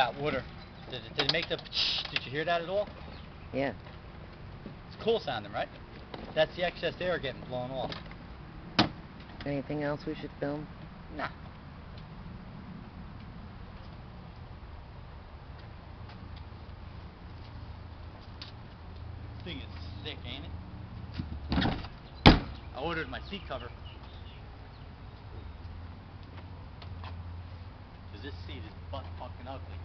that water. Did it make the... Did you hear that at all? Yeah. It's cool sounding, right? That's the excess air getting blown off. Anything else we should film? Nah. This thing is thick, ain't it? I ordered my seat cover. Cause this seat is butt fucking ugly.